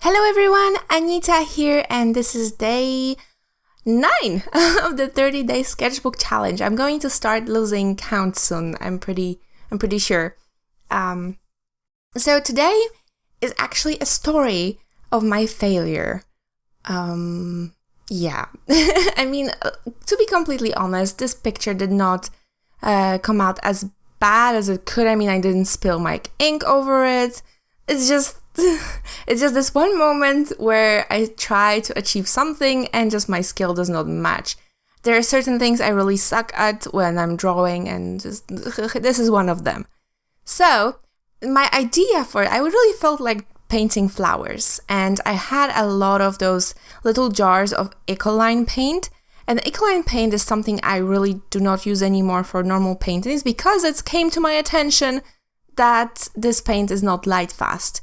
Hello everyone, Anita here, and this is day 9 of the 30-day sketchbook challenge. I'm going to start losing count soon. I'm pretty sure. So today is actually a story of my failure. Yeah. I mean, to be completely honest, this picture did not come out as bad as it could. I mean, I didn't spill my ink over it. It's just this one moment where I try to achieve something and just my skill does not match. There are certain things I really suck at when I'm drawing, and just this is one of them. So my idea for it, I really felt like painting flowers, and I had a lot of those little jars of Ecoline paint. And Ecoline paint is something I really do not use anymore for normal paintings because it came to my attention that this paint is not light fast.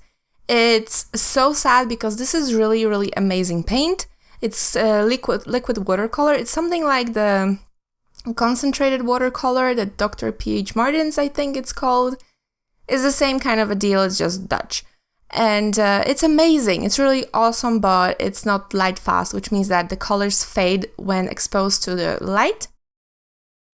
It's so sad because this is really amazing paint. It's liquid watercolor. It's something like the concentrated watercolor that Dr. P.H. Martin's, I think it's called. It's the same kind of a deal, it's just Dutch. And it's amazing. It's really awesome, but it's not light fast, which means that the colors fade when exposed to the light.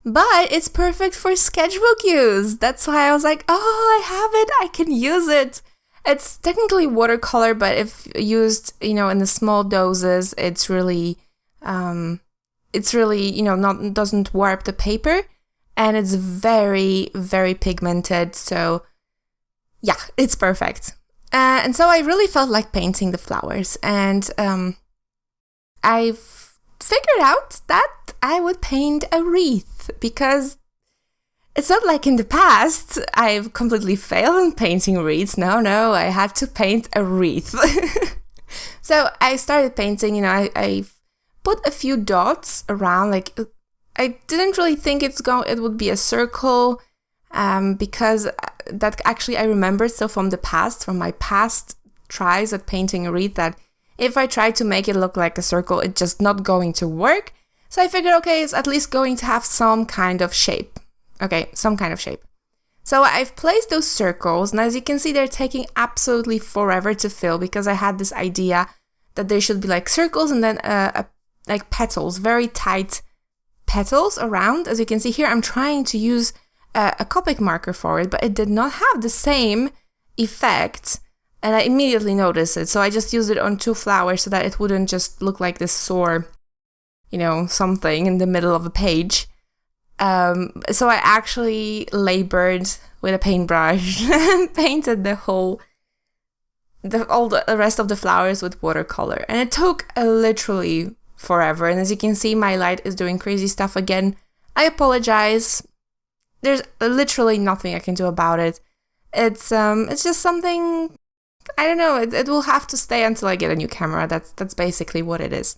But it's perfect for sketchbook use. That's why I was like, oh, I have it, I can use it. It's technically watercolor, but if used, in the small doses, it's really, not doesn't warp the paper, and it's very pigmented. So yeah, it's perfect. And so I really felt like painting the flowers, and I've figured out that I would paint a wreath, because it's not like in the past I've completely failed in painting wreaths. No, I had to paint a wreath. So I started painting, I put a few dots around, like I didn't really think it would be a circle, because that actually I remembered so from my past tries at painting a wreath, that if I try to make it look like a circle, it's just not going to work. So I figured, okay, it's at least going to have some kind of shape. Okay, some kind of shape. So I've placed those circles, and as you can see, they're taking absolutely forever to fill, because I had this idea that there should be like circles and then like petals, very tight petals around. As you can see here, I'm trying to use a Copic marker for it, but it did not have the same effect. And I immediately noticed it, so I just used it on 2 flowers so that it wouldn't just look like this sore, something in the middle of a page. So I actually labored with a paintbrush and painted all the rest of the flowers with watercolor. And it took literally forever. And as you can see, my light is doing crazy stuff again. I apologize. There's literally nothing I can do about it. It's just something, I don't know, it will have to stay until I get a new camera. That's basically what it is.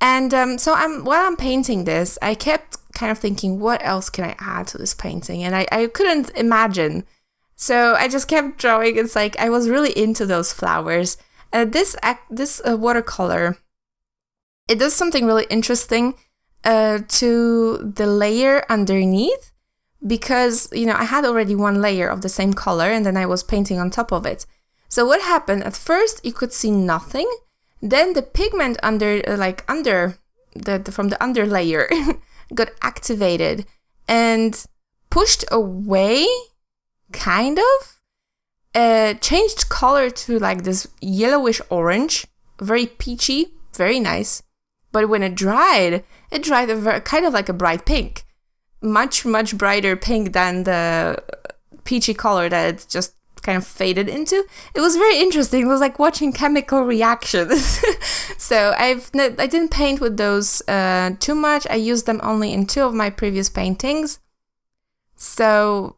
And so while I'm painting this, I kept kind of thinking, what else can I add to this painting? And I couldn't imagine. So I just kept drawing. It's like I was really into those flowers. This watercolor, it does something really interesting to the layer underneath, because, I had already one layer of the same color, and then I was painting on top of it. So what happened? At first, you could see nothing. Then the pigment from the under layer got activated and pushed away, kind of. Changed color to like this yellowish orange, very peachy, very nice. But when it dried kind of like a bright pink. Much brighter pink than the peachy color that it just kind of faded into. It was very interesting. It was like watching chemical reactions. So I didn't paint with those too much. I used them only in 2 of my previous paintings. So,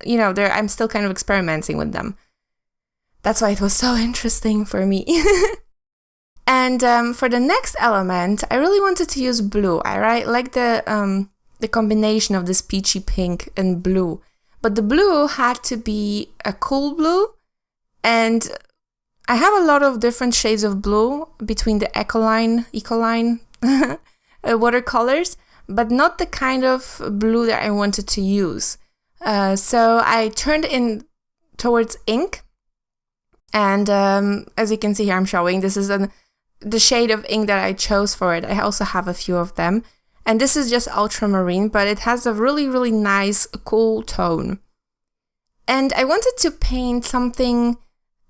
I'm still kind of experimenting with them. That's why it was so interesting for me. And for the next element, I really wanted to use blue. I like the combination of this peachy pink and blue. But the blue had to be a cool blue, and I have a lot of different shades of blue between the Ecoline watercolors, but not the kind of blue that I wanted to use. So I turned in towards ink, And as you can see here, I'm showing, this is the shade of ink that I chose for it. I also have a few of them. And this is just ultramarine, but it has a really, really nice, cool tone. And I wanted to paint something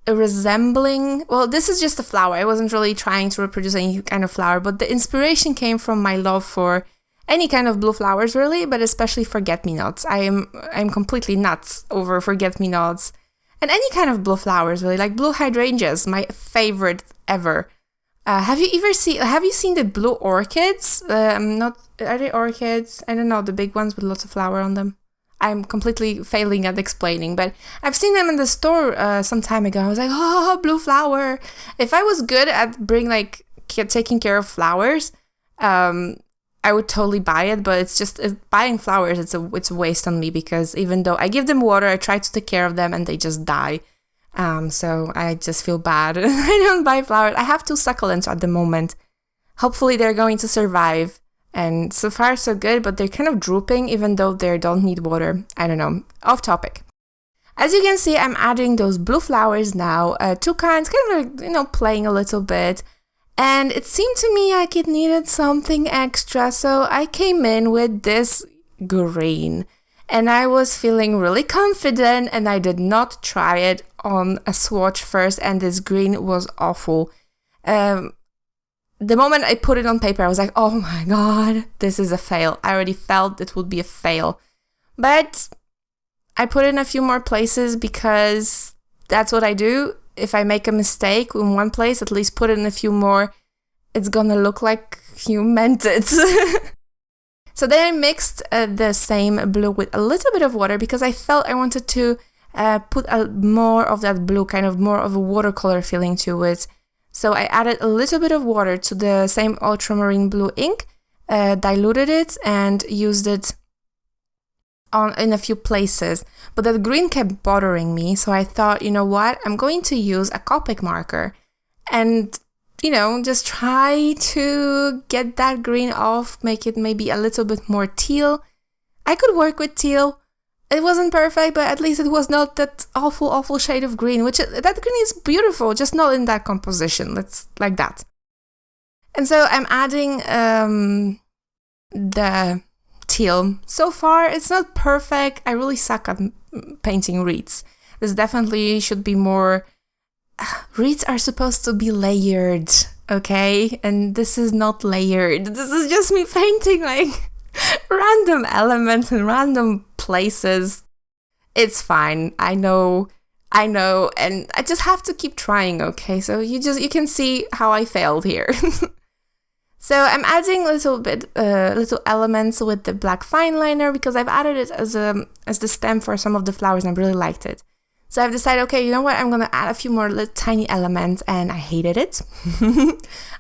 resembling, well, this is just a flower. I wasn't really trying to reproduce any kind of flower, but the inspiration came from my love for any kind of blue flowers, really, but especially forget-me-nots. I'm completely nuts over forget-me-nots and any kind of blue flowers, really, like blue hydrangeas, my favorite ever. Have you seen the blue orchids? Are they orchids? I don't know, the big ones with lots of flower on them. I'm completely failing at explaining, but I've seen them in the store some time ago. I was like, oh, blue flower. If I was good at taking care of flowers, I would totally buy it, but it's just buying flowers, it's a waste on me, because even though I give them water, I try to take care of them and they just die. So I just feel bad. I don't buy flowers. I have 2 succulents at the moment. Hopefully they're going to survive. And so far so good, but they're kind of drooping even though they don't need water. I don't know. Off topic. As you can see, I'm adding those blue flowers now. 2 kinds, kind of playing a little bit. And it seemed to me like it needed something extra, so I came in with this green. And I was feeling really confident, and I did not try it on a swatch first, and this green was awful. The moment I put it on paper, I was like, oh my god, this is a fail. I already felt it would be a fail. But I put it in a few more places because that's what I do. If I make a mistake in one place, at least put it in a few more. It's gonna look like you meant it. So then I mixed the same blue with a little bit of water because I felt I wanted to put more of that blue, kind of more of a watercolor feeling to it. So I added a little bit of water to the same ultramarine blue ink, diluted it, and used it in a few places. But that green kept bothering me, so I thought, you know what, I'm going to use a Copic marker and, just try to get that green off, make it maybe a little bit more teal. I could work with teal. It wasn't perfect, but at least it was not that awful shade of green, that green is beautiful, just not in that composition. Let's like that. And so I'm adding the teal. So far, it's not perfect. I really suck at painting wreaths. This definitely should be more. Wreaths are supposed to be layered, okay? And this is not layered. This is just me painting random elements in random places. It's fine. I know, and I just have to keep trying, okay? So you can see how I failed here. So I'm adding little elements with the black fineliner because I've added it as the stem for some of the flowers and I really liked it. So I've decided, okay, you know what? I'm gonna add a few more tiny elements, and I hated it.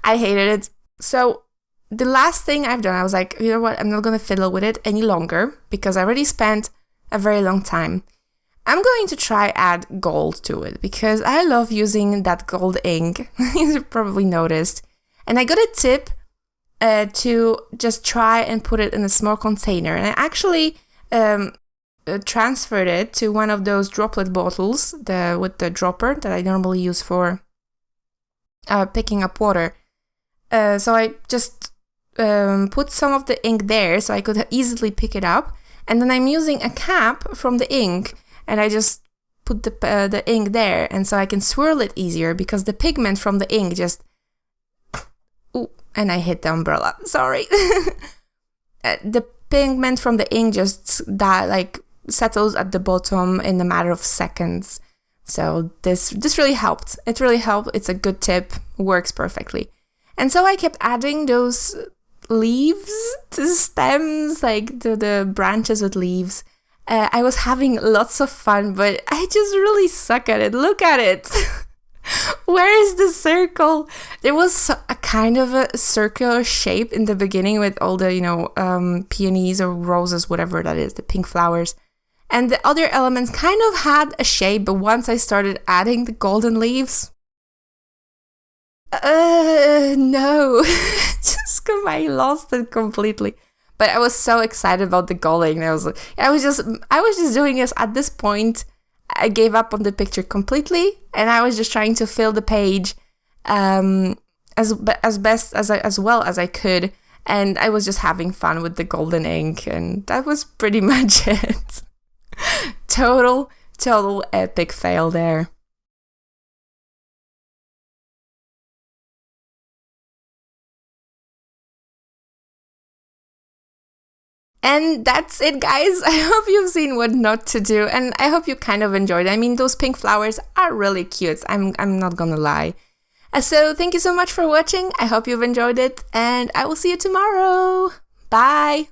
I hated it. So the last thing I've done, I was like, you know what? I'm not gonna fiddle with it any longer because I already spent a very long time. I'm going to try add gold to it because I love using that gold ink. You probably noticed. And I got a tip to just try and put it in a small container. And I actually transferred it to one of those droplet bottles with the dropper that I normally use for picking up water. So I just put some of the ink there so I could easily pick it up. And then I'm using a cap from the ink and I just put the ink there, and so I can swirl it easier because the pigment from the ink just... Ooh, and I hit the umbrella, sorry. The pigment from the ink just settles at the bottom in a matter of seconds. So this really helped. It really helped. It's a good tip. Works perfectly. And so I kept adding those leaves to stems, like the branches with leaves. I was having lots of fun, but I just really suck at it. Look at it. Where is the circle? There was a kind of a circular shape in the beginning with all the, peonies or roses, whatever that is, the pink flowers. And the other elements kind of had a shape, but once I started adding the golden leaves, no, I lost it completely. But I was so excited about the golden. I was just doing this at this point. I gave up on the picture completely, and I was just trying to fill the page as well as I could, and I was just having fun with the golden ink, and that was pretty much it. Total epic fail there. And that's it, guys. I hope you've seen what not to do, and I hope you kind of enjoyed it. I mean, those pink flowers are really cute. I'm not gonna lie. So thank you so much for watching. I hope you've enjoyed it, and I will see you tomorrow. Bye!